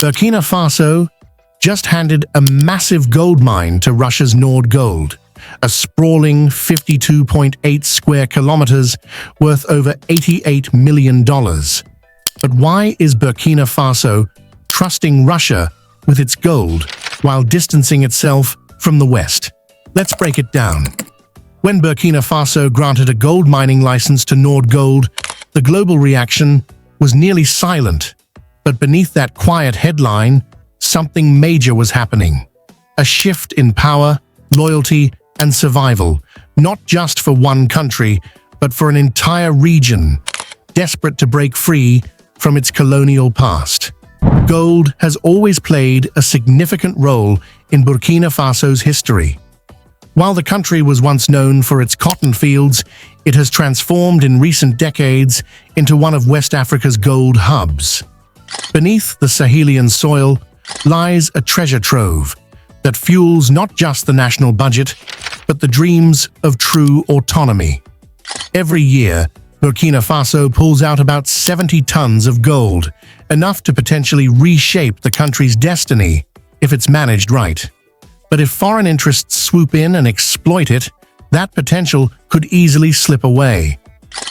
Burkina Faso just handed a massive gold mine to Russia's Nordgold, a sprawling 52.8 square kilometers worth over $88 million. But why is Burkina Faso trusting Russia with its gold while distancing itself from the West? Let's break it down. When Burkina Faso granted a gold mining license to Nordgold, the global reaction was nearly silent. But beneath that quiet headline, something major was happening. A shift in power, loyalty, and survival, not just for one country, but for an entire region, desperate to break free from its colonial past. Gold has always played a significant role in Burkina Faso's history. While the country was once known for its cotton fields, it has transformed in recent decades into one of West Africa's gold hubs. Beneath the Sahelian soil lies a treasure trove that fuels not just the national budget, but the dreams of true autonomy. Every year, Burkina Faso pulls out about 70 tons of gold, enough to potentially reshape the country's destiny if it's managed right. But if foreign interests swoop in and exploit it, that potential could easily slip away.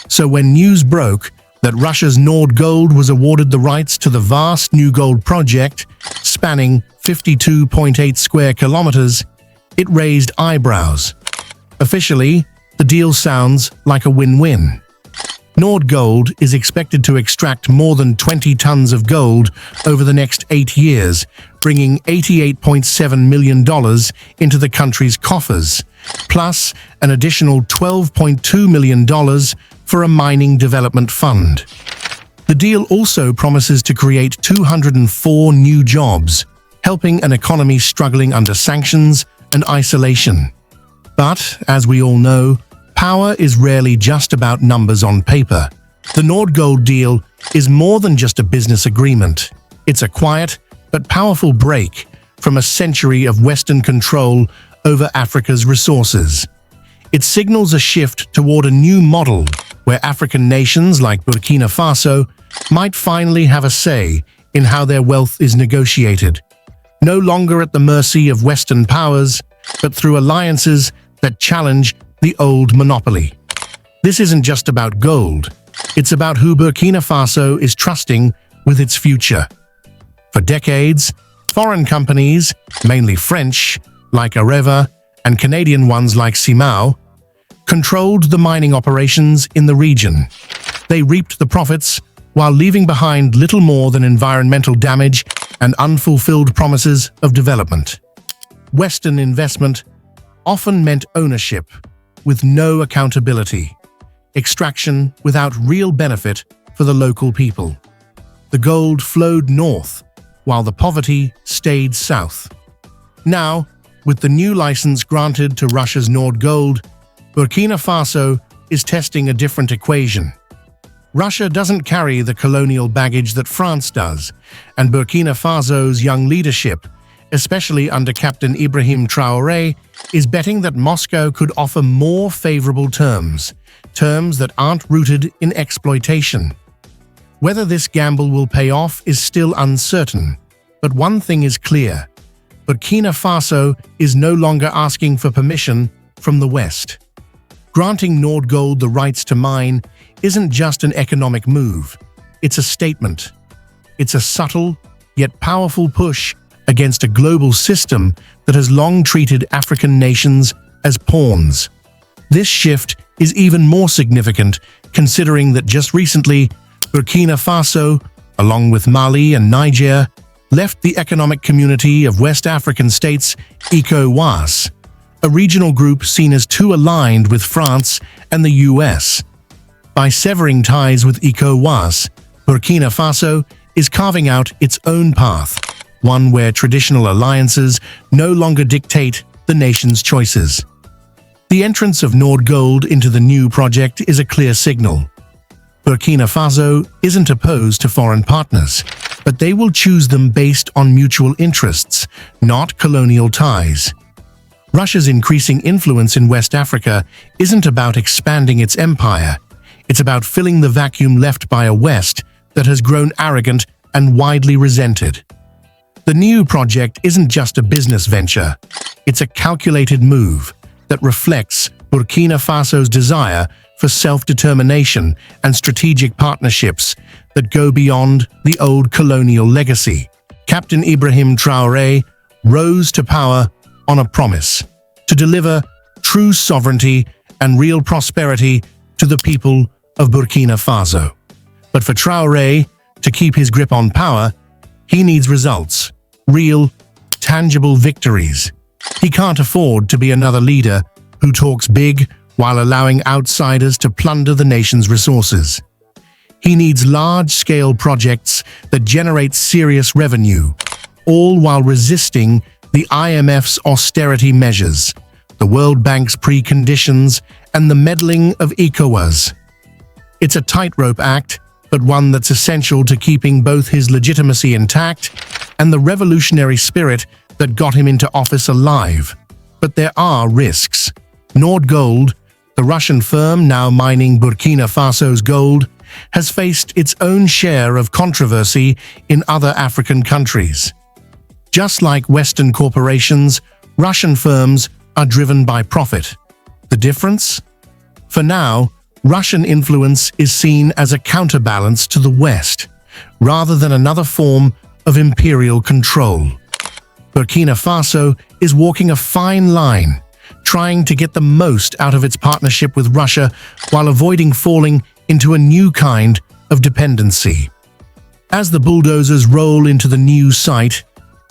So when news broke that Russia's Nordgold was awarded the rights to the vast new gold project, spanning 52.8 square kilometers, it raised eyebrows. Officially, the deal sounds like a win-win. Nordgold is expected to extract more than 20 tons of gold over the next 8 years, bringing $88.7 million into the country's coffers, plus an additional $12.2 million for a mining development fund. The deal also promises to create 204 new jobs, helping an economy struggling under sanctions and isolation. But, as we all know, power is rarely just about numbers on paper. The Nordgold deal is more than just a business agreement. It's a quiet but powerful break from a century of Western control over Africa's resources. It signals a shift toward a new model where African nations like Burkina Faso might finally have a say in how their wealth is negotiated. No longer at the mercy of Western powers, but through alliances that challenge the old monopoly. This isn't just about gold. It's about who Burkina Faso is trusting with its future. For decades, foreign companies, mainly French, like Areva, and Canadian ones like Simao, controlled the mining operations in the region. They reaped the profits while leaving behind little more than environmental damage and unfulfilled promises of development. Western investment often meant ownership with no accountability, extraction without real benefit for the local people. The gold flowed north, while the poverty stayed south. Now, with the new license granted to Russia's Nordgold, Burkina Faso is testing a different equation. Russia doesn't carry the colonial baggage that France does, and Burkina Faso's young leadership, especially under Captain Ibrahim Traoré, is betting that Moscow could offer more favorable terms that aren't rooted in exploitation. Whether this gamble will pay off is still uncertain, but one thing is clear: Burkina Faso is no longer asking for permission from the West. Granting Nordgold the rights to mine isn't just an economic move, it's a statement. It's a subtle, yet powerful push against a global system that has long treated African nations as pawns. This shift is even more significant considering that just recently, Burkina Faso, along with Mali and Niger, left the Economic Community of West African States, ECOWAS, a regional group seen as too aligned with France and the US. By severing ties with ECOWAS, Burkina Faso is carving out its own path, one where traditional alliances no longer dictate the nation's choices. The entrance of Nordgold into the new project is a clear signal. Burkina Faso isn't opposed to foreign partners, but they will choose them based on mutual interests, not colonial ties. Russia's increasing influence in West Africa isn't about expanding its empire. It's about filling the vacuum left by a West that has grown arrogant and widely resented. The new project isn't just a business venture. It's a calculated move that reflects Burkina Faso's desire for self-determination and strategic partnerships that go beyond the old colonial legacy. Captain Ibrahim Traoré rose to power on a promise to deliver true sovereignty and real prosperity to the people of Burkina Faso. But for Traoré to keep his grip on power, he needs results, real, tangible victories. He can't afford to be another leader who talks big while allowing outsiders to plunder the nation's resources. He needs large-scale projects that generate serious revenue, all while resisting the IMF's austerity measures, the World Bank's preconditions, and the meddling of ECOWAS. It's a tightrope act, but one that's essential to keeping both his legitimacy intact and the revolutionary spirit that got him into office alive. But there are risks. Nordgold, the Russian firm now mining Burkina Faso's gold, has faced its own share of controversy in other African countries. Just like Western corporations, Russian firms are driven by profit. The difference? For now, Russian influence is seen as a counterbalance to the West, rather than another form of imperial control. Burkina Faso is walking a fine line, trying to get the most out of its partnership with Russia while avoiding falling into a new kind of dependency. As the bulldozers roll into the new site,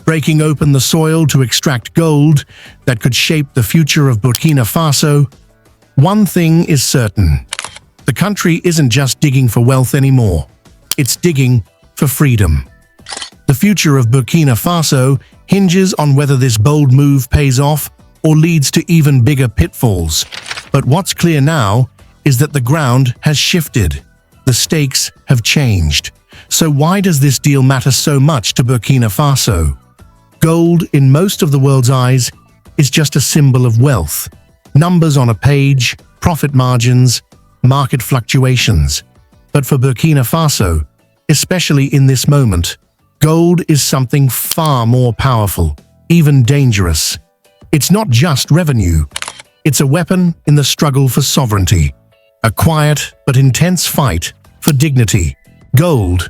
breaking open the soil to extract gold that could shape the future of Burkina Faso, one thing is certain. The country isn't just digging for wealth anymore. It's digging for freedom. The future of Burkina Faso hinges on whether this bold move pays off or leads to even bigger pitfalls. But what's clear now is that the ground has shifted. The stakes have changed. So why does this deal matter so much to Burkina Faso? Gold, in most of the world's eyes, is just a symbol of wealth. Numbers on a page, profit margins, market fluctuations. But for Burkina Faso, especially in this moment, gold is something far more powerful, even dangerous. It's not just revenue. It's a weapon in the struggle for sovereignty. A quiet but intense fight for dignity. Gold,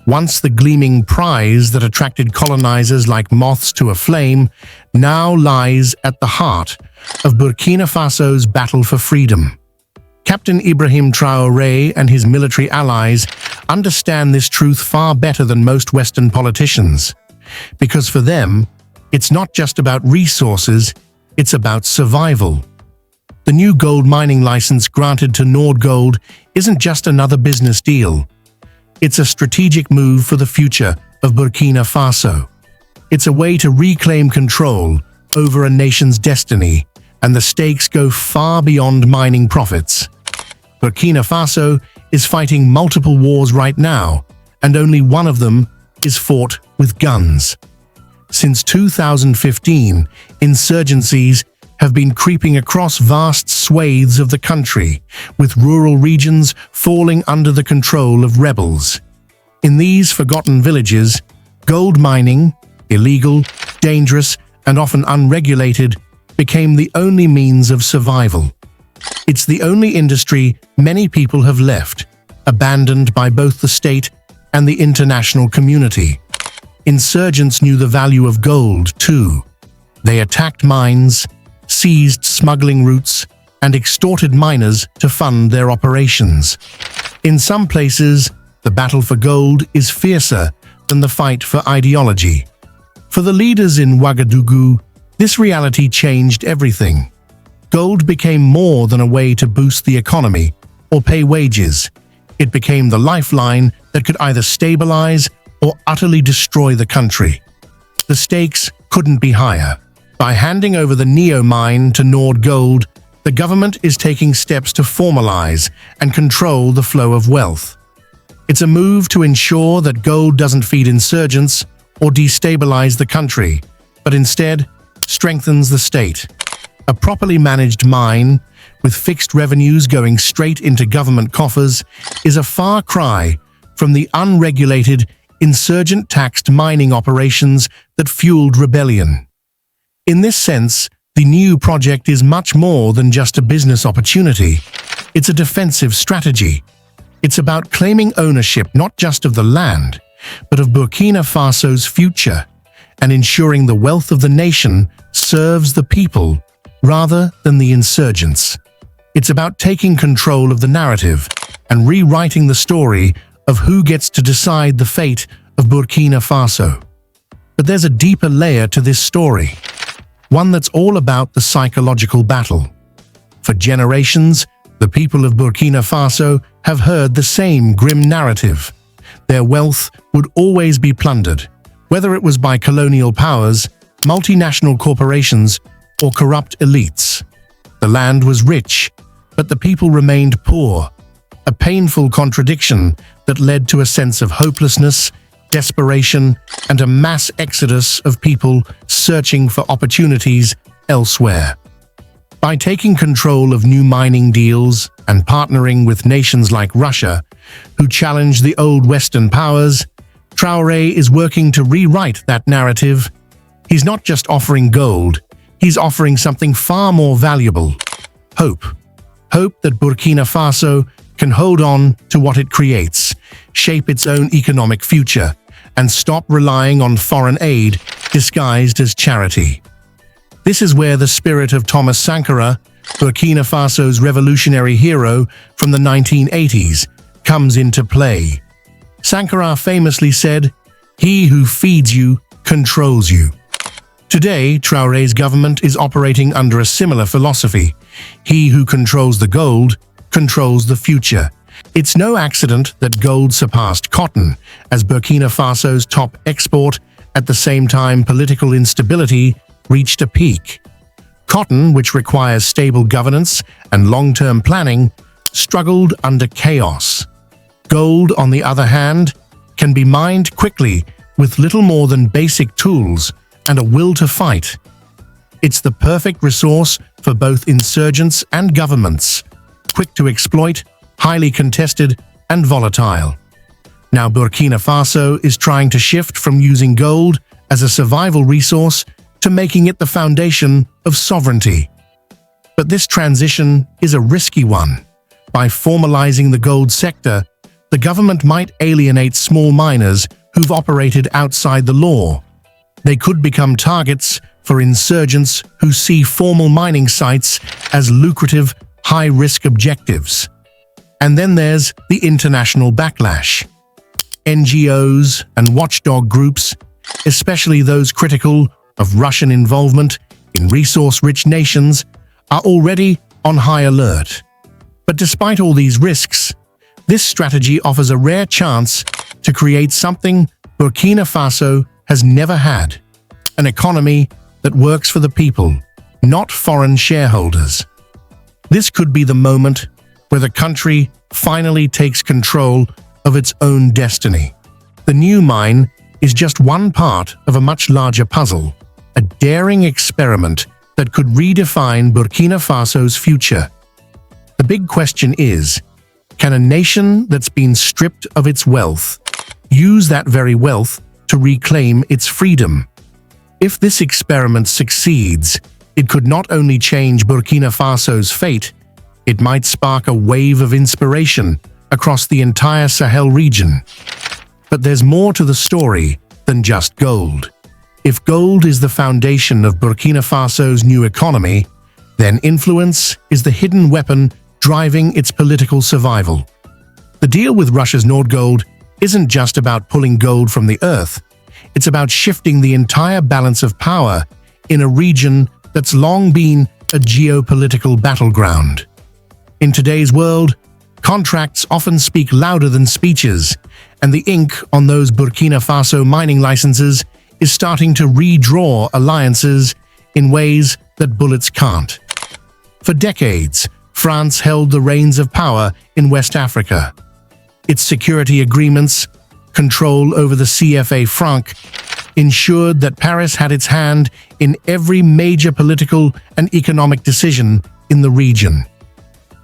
once the gleaming prize that attracted colonizers like moths to a flame, now lies at the heart of Burkina Faso's battle for freedom. Captain Ibrahim Traoré and his military allies understand this truth far better than most Western politicians. Because for them, it's not just about resources, it's about survival. The new gold mining license granted to Nordgold isn't just another business deal. It's a strategic move for the future of Burkina Faso. It's a way to reclaim control over a nation's destiny, and the stakes go far beyond mining profits. Burkina Faso is fighting multiple wars right now, and only one of them is fought with guns. Since 2015, insurgencies have been creeping across vast swathes of the country, with rural regions falling under the control of rebels. In these forgotten villages, gold mining, illegal, dangerous, and often unregulated, became the only means of survival. It's the only industry many people have left, abandoned by both the state and the international community. Insurgents knew the value of gold, too. They attacked mines, seized smuggling routes, and extorted miners to fund their operations. In some places, the battle for gold is fiercer than the fight for ideology. For the leaders in Ouagadougou, this reality changed everything. Gold became more than a way to boost the economy or pay wages. It became the lifeline that could either stabilize or utterly destroy the country. The stakes couldn't be higher. By handing over the Neo mine to Nordgold, the government is taking steps to formalize and control the flow of wealth. It's a move to ensure that gold doesn't feed insurgents or destabilize the country, but instead strengthens the state. A properly managed mine, with fixed revenues going straight into government coffers, is a far cry from the unregulated, insurgent taxed mining operations that fueled rebellion. In this sense, the new project is much more than just a business opportunity. It's a defensive strategy. It's about claiming ownership not just of the land, but of Burkina Faso's future, and ensuring the wealth of the nation serves the people rather than the insurgents. It's about taking control of the narrative and rewriting the story of who gets to decide the fate of Burkina Faso. But there's a deeper layer to this story, one that's all about the psychological battle. For generations, the people of Burkina Faso have heard the same grim narrative. Their wealth would always be plundered, whether it was by colonial powers, multinational corporations, or corrupt elites. The land was rich, but the people remained poor, a painful contradiction that led to a sense of hopelessness, desperation, and a mass exodus of people searching for opportunities elsewhere. By taking control of new mining deals and partnering with nations like Russia, who challenge the old Western powers, Traore is working to rewrite that narrative. He's not just offering gold, he's offering something far more valuable: hope. Hope that Burkina Faso can hold on to what it creates, shape its own economic future, and stop relying on foreign aid disguised as charity. This is where the spirit of Thomas Sankara, Burkina Faso's revolutionary hero from the 1980s, comes into play. Sankara famously said, "He who feeds you controls you." Today, Traore's government is operating under a similar philosophy. He who controls the gold controls the future. It's no accident that gold surpassed cotton as Burkina Faso's top export. At the same time, political instability reached a peak. Cotton, which requires stable governance and long-term planning, struggled under chaos. Gold, on the other hand, can be mined quickly with little more than basic tools and a will to fight. It's the perfect resource for both insurgents and governments, quick to exploit, highly contested, and volatile. Now Burkina Faso is trying to shift from using gold as a survival resource to making it the foundation of sovereignty. But this transition is a risky one. By formalizing the gold sector, the government might alienate small miners who've operated outside the law. They could become targets for insurgents who see formal mining sites as lucrative, high-risk objectives. And then there's the international backlash. NGOs and watchdog groups, especially those critical of Russian involvement in resource-rich nations, are already on high alert. But despite all these risks, this strategy offers a rare chance to create something Burkina Faso has never had: an economy that works for the people, not foreign shareholders. This could be the moment where the country finally takes control of its own destiny. The new mine is just one part of a much larger puzzle, a daring experiment that could redefine Burkina Faso's future. The big question is, can a nation that's been stripped of its wealth use that very wealth to reclaim its freedom? If this experiment succeeds, it could not only change Burkina Faso's fate, it might spark a wave of inspiration across the entire Sahel region. But there's more to the story than just gold. If gold is the foundation of Burkina Faso's new economy, then influence is the hidden weapon driving its political survival. The deal with Russia's Nordgold isn't just about pulling gold from the earth. It's about shifting the entire balance of power in a region that's long been a geopolitical battleground. In today's world, contracts often speak louder than speeches, and the ink on those Burkina Faso mining licenses is starting to redraw alliances in ways that bullets can't. For decades, France held the reins of power in West Africa. Its security agreements, control over the CFA franc, ensured that Paris had its hand in every major political and economic decision in the region.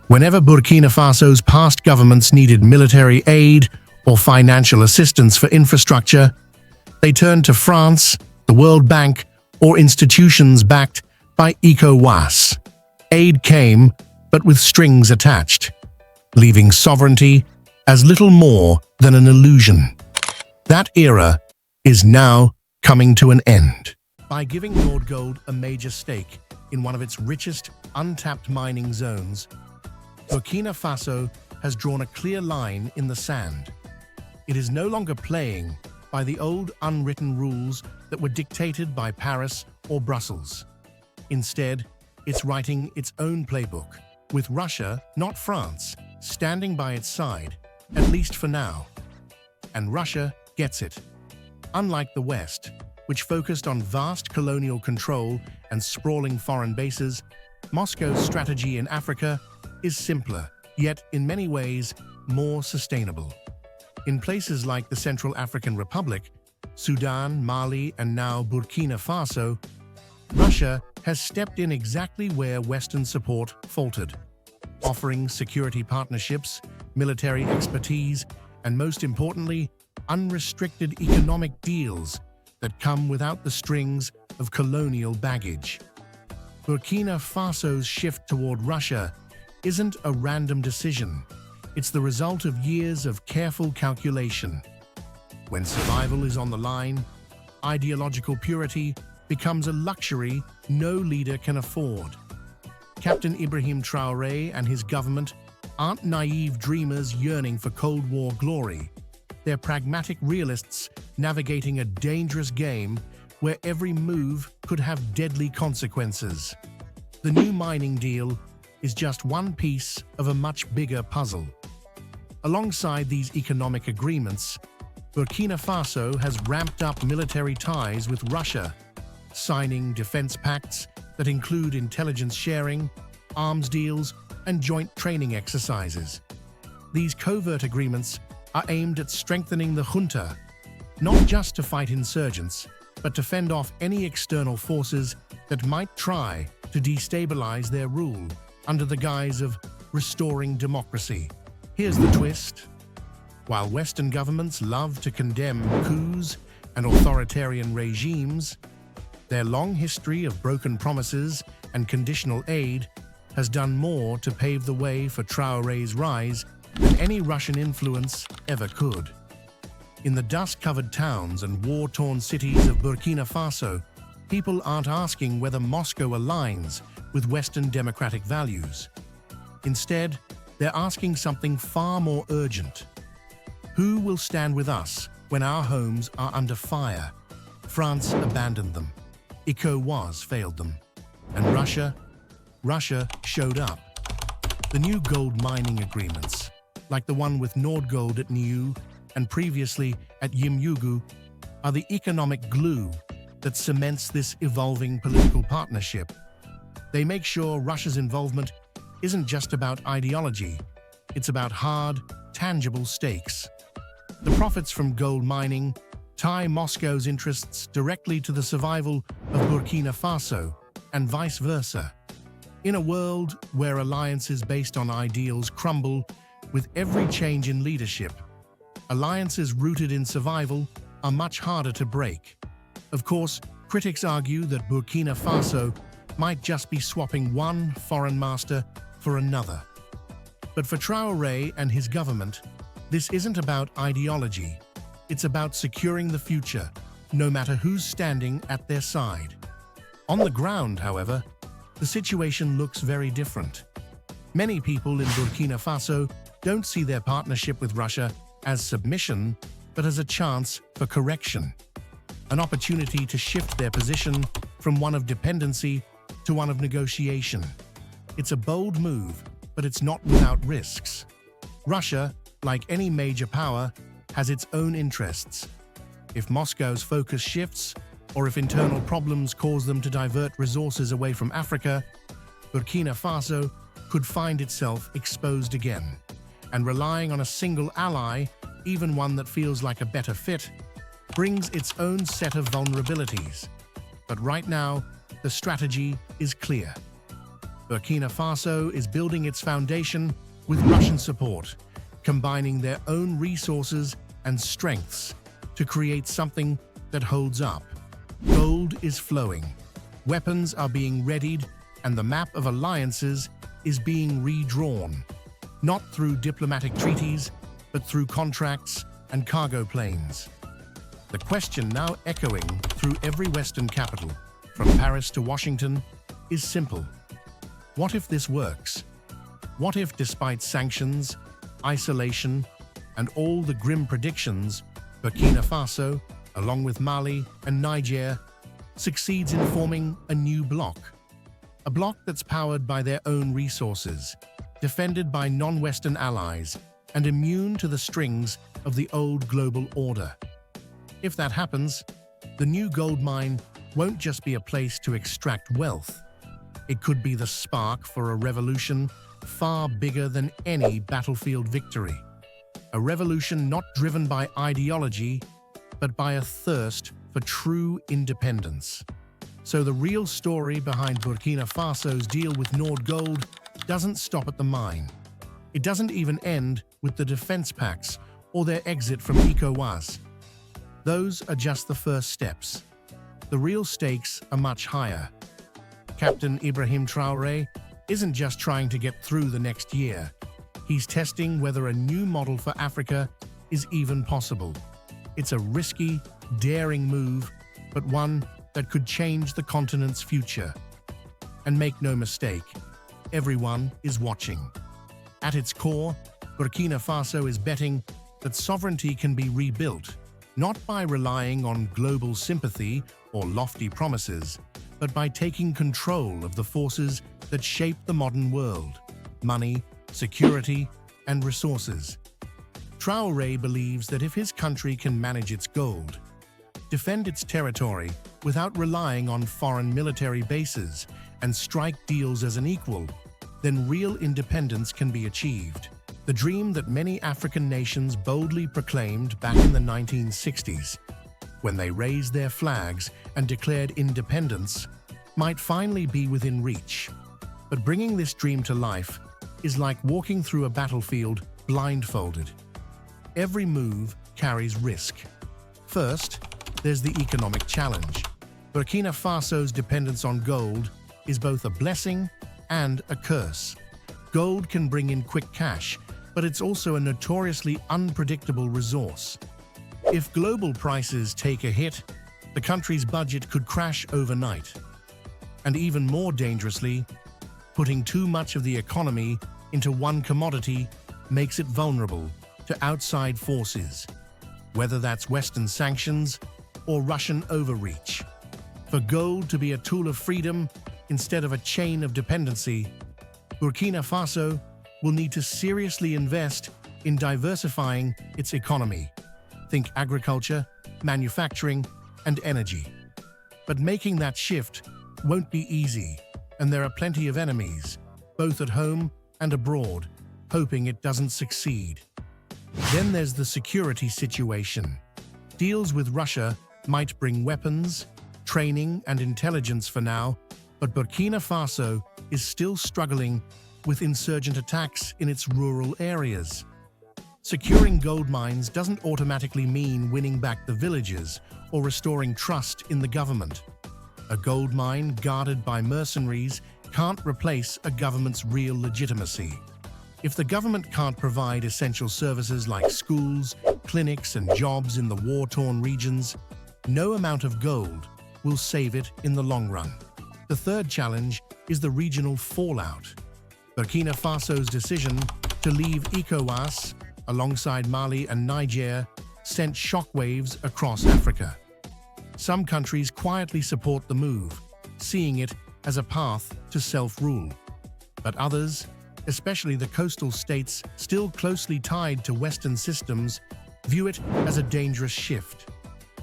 Whenever Burkina Faso's past governments needed military aid or financial assistance for infrastructure, they turned to France, the World Bank, or institutions backed by ECOWAS. Aid came, but with strings attached, leaving sovereignty as little more than an illusion. That era is now coming to an end. By giving Nordgold a major stake in one of its richest, untapped mining zones, Burkina Faso has drawn a clear line in the sand. It is no longer playing by the old unwritten rules that were dictated by Paris or Brussels. Instead, it's writing its own playbook, with Russia, not France, standing by its side, at least for now. And Russia gets it. Unlike the West, which focused on vast colonial control and sprawling foreign bases, Moscow's strategy in Africa is simpler, yet in many ways more sustainable. In places like the Central African Republic, Sudan, Mali, and now Burkina Faso, Russia has stepped in exactly where Western support faltered, offering security partnerships, military expertise, and most importantly, unrestricted economic deals that come without the strings of colonial baggage. Burkina Faso's shift toward Russia isn't a random decision. It's the result of years of careful calculation. When survival is on the line, ideological purity becomes a luxury no leader can afford. Captain Ibrahim Traoré and his government aren't naive dreamers yearning for Cold War glory. They're pragmatic realists navigating a dangerous game where every move could have deadly consequences. The new mining deal is just one piece of a much bigger puzzle. Alongside these economic agreements, Burkina Faso has ramped up military ties with Russia, signing defense pacts that include intelligence sharing, arms deals, and joint training exercises. These covert agreements are aimed at strengthening the junta, not just to fight insurgents, but to fend off any external forces that might try to destabilize their rule under the guise of restoring democracy. Here's the twist. While Western governments love to condemn coups and authoritarian regimes, their long history of broken promises and conditional aid has done more to pave the way for Traoré's rise than any Russian influence ever could. In the dust-covered towns and war-torn cities of Burkina Faso, people aren't asking whether Moscow aligns with Western democratic values. Instead, they're asking something far more urgent. Who will stand with us when our homes are under fire? France abandoned them. ECOWAS failed them. And Russia showed up. The new gold mining agreements, like the one with Nordgold at Niu and previously at Yimyugu, are the economic glue that cements this evolving political partnership. They make sure Russia's involvement isn't just about ideology, it's about hard, tangible stakes. The profits from gold mining tie Moscow's interests directly to the survival of Burkina Faso, and vice versa. In a world where alliances based on ideals crumble with every change in leadership, alliances rooted in survival are much harder to break. Of course, critics argue that Burkina Faso might just be swapping one foreign master for another. But for Traoré and his government, this isn't about ideology. It's about securing the future, no matter who's standing at their side. On the ground, however, the situation looks very different. Many people in Burkina Faso don't see their partnership with Russia as submission, but as a chance for correction, an opportunity to shift their position from one of dependency to one of negotiation. It's a bold move, but it's not without risks. Russia, like any major power, has its own interests. If Moscow's focus shifts, or if internal problems cause them to divert resources away from Africa, Burkina Faso could find itself exposed again. And relying on a single ally, even one that feels like a better fit, brings its own set of vulnerabilities. But right now, the strategy is clear. Burkina Faso is building its foundation with Russian support, combining their own resources and strengths to create something that holds up. Gold is flowing, weapons are being readied, and the map of alliances is being redrawn, not through diplomatic treaties, but through contracts and cargo planes. The question now echoing through every Western capital, from Paris to Washington, is simple. What if this works? What if, despite sanctions, isolation, and all the grim predictions, Burkina Faso, along with Mali and Niger, succeeds in forming a new bloc? A bloc that's powered by their own resources, defended by non-Western allies, and immune to the strings of the old global order. If that happens, the new gold mine won't just be a place to extract wealth. It could be the spark for a revolution far bigger than any battlefield victory. A revolution not driven by ideology, but by a thirst for true independence. So the real story behind Burkina Faso's deal with Nordgold doesn't stop at the mine. It doesn't even end with the defense pacts or their exit from ECOWAS. Those are just the first steps. The real stakes are much higher. Captain Ibrahim Traoré isn't just trying to get through the next year. He's testing whether a new model for Africa is even possible. It's a risky, daring move, but one that could change the continent's future. And make no mistake, everyone is watching. At its core, Burkina Faso is betting that sovereignty can be rebuilt, not by relying on global sympathy or lofty promises, but by taking control of the forces that shape the modern world: money, security, and resources. Traoré believes that if his country can manage its gold, defend its territory without relying on foreign military bases, and strike deals as an equal, then real independence can be achieved. The dream that many African nations boldly proclaimed back in the 1960s, when they raised their flags and declared independence, might finally be within reach. But bringing this dream to life is like walking through a battlefield blindfolded. Every move carries risk. First, there's the economic challenge. Burkina Faso's dependence on gold is both a blessing and a curse. Gold can bring in quick cash, but it's also a notoriously unpredictable resource. If global prices take a hit, the country's budget could crash overnight. And even more dangerously, putting too much of the economy into one commodity makes it vulnerable to outside forces, whether that's Western sanctions or Russian overreach. For gold to be a tool of freedom instead of a chain of dependency, Burkina Faso will need to seriously invest in diversifying its economy. Think agriculture, manufacturing, and energy. But making that shift won't be easy, and there are plenty of enemies, both at home and abroad, hoping it doesn't succeed. Then there's the security situation. Deals with Russia might bring weapons, training, and intelligence for now, but Burkina Faso is still struggling with insurgent attacks in its rural areas. Securing gold mines doesn't automatically mean winning back the villages or restoring trust in the government. A gold mine guarded by mercenaries can't replace a government's real legitimacy. If the government can't provide essential services like schools, clinics, and jobs in the war-torn regions, no amount of gold will save it in the long run. The third challenge is the regional fallout. Burkina Faso's decision to leave ECOWAS, alongside Mali and Niger, sent shockwaves across Africa. Some countries quietly support the move, seeing it as a path to self-rule. But others, especially the coastal states still closely tied to Western systems, view it as a dangerous shift.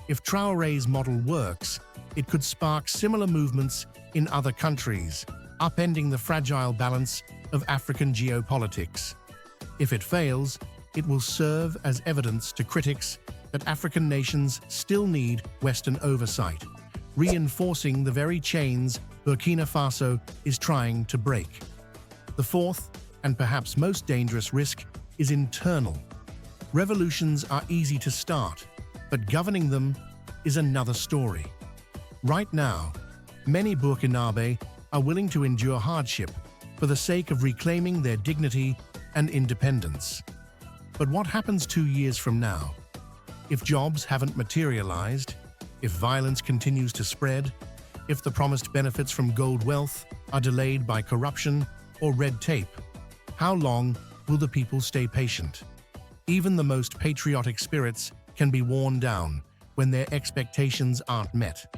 If Traoré's model works, it could spark similar movements in other countries, upending the fragile balance of African geopolitics. If it fails, it will serve as evidence to critics that African nations still need Western oversight, reinforcing the very chains Burkina Faso is trying to break. The fourth, and perhaps most dangerous risk, is internal. Revolutions are easy to start, but governing them is another story. Right now, many Burkinabe are willing to endure hardship for the sake of reclaiming their dignity and independence. But what happens 2 years from now? If jobs haven't materialized, if violence continues to spread, if the promised benefits from gold wealth are delayed by corruption or red tape, how long will the people stay patient? Even the most patriotic spirits can be worn down when their expectations aren't met.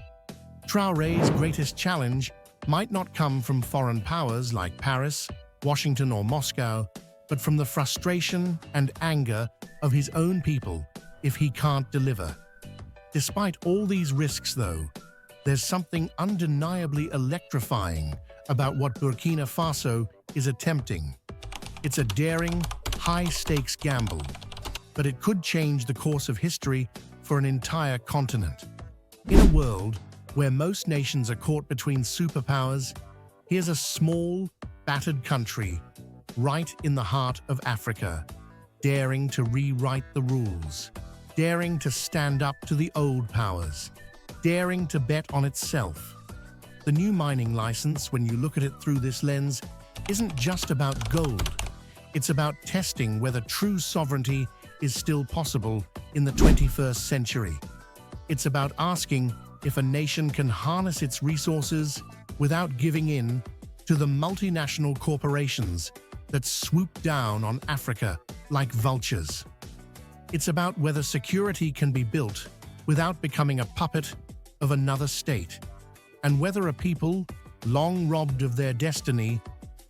Traore's greatest challenge might not come from foreign powers like Paris, Washington, or Moscow, but from the frustration and anger of his own people if he can't deliver. Despite all these risks, though, there's something undeniably electrifying about what Burkina Faso is attempting. It's a daring, high-stakes gamble, but it could change the course of history for an entire continent. In a world where most nations are caught between superpowers, here's a small, battered country right in the heart of Africa, daring to rewrite the rules, daring to stand up to the old powers, daring to bet on itself. The new mining license, when you look at it through this lens, isn't just about gold. It's about testing whether true sovereignty is still possible in the 21st century. It's about asking if a nation can harness its resources without giving in to the multinational corporations that swoop down on Africa like vultures. It's about whether security can be built without becoming a puppet of another state, and whether a people, long robbed of their destiny,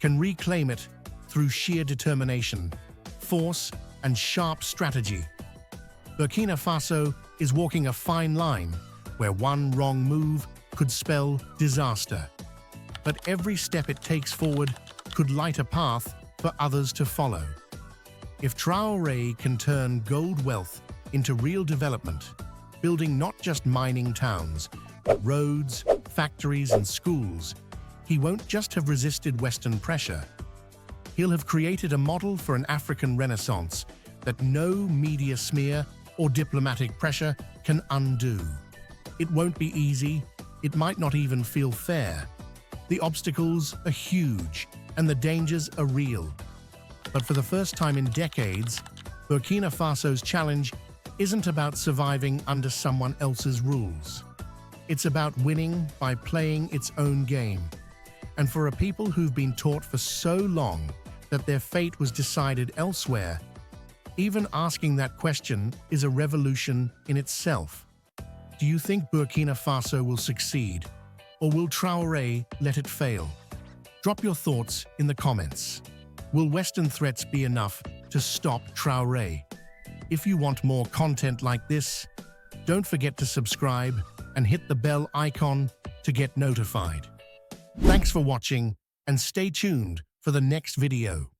can reclaim it through sheer determination, force, and sharp strategy. Burkina Faso is walking a fine line where one wrong move could spell disaster. But every step it takes forward could light a path for others to follow. If Traore can turn gold wealth into real development, building not just mining towns, but roads, factories, and schools, he won't just have resisted Western pressure. He'll have created a model for an African renaissance that no media smear or diplomatic pressure can undo. It won't be easy, it might not even feel fair. The obstacles are huge, and the dangers are real. But for the first time in decades, Burkina Faso's challenge isn't about surviving under someone else's rules. It's about winning by playing its own game. And for a people who've been taught for so long that their fate was decided elsewhere, even asking that question is a revolution in itself. Do you think Burkina Faso will succeed, or will Traore let it fail? Drop your thoughts in the comments. Will Western threats be enough to stop Traore? If you want more content like this, don't forget to subscribe and hit the bell icon to get notified. Thanks for watching, and stay tuned for the next video.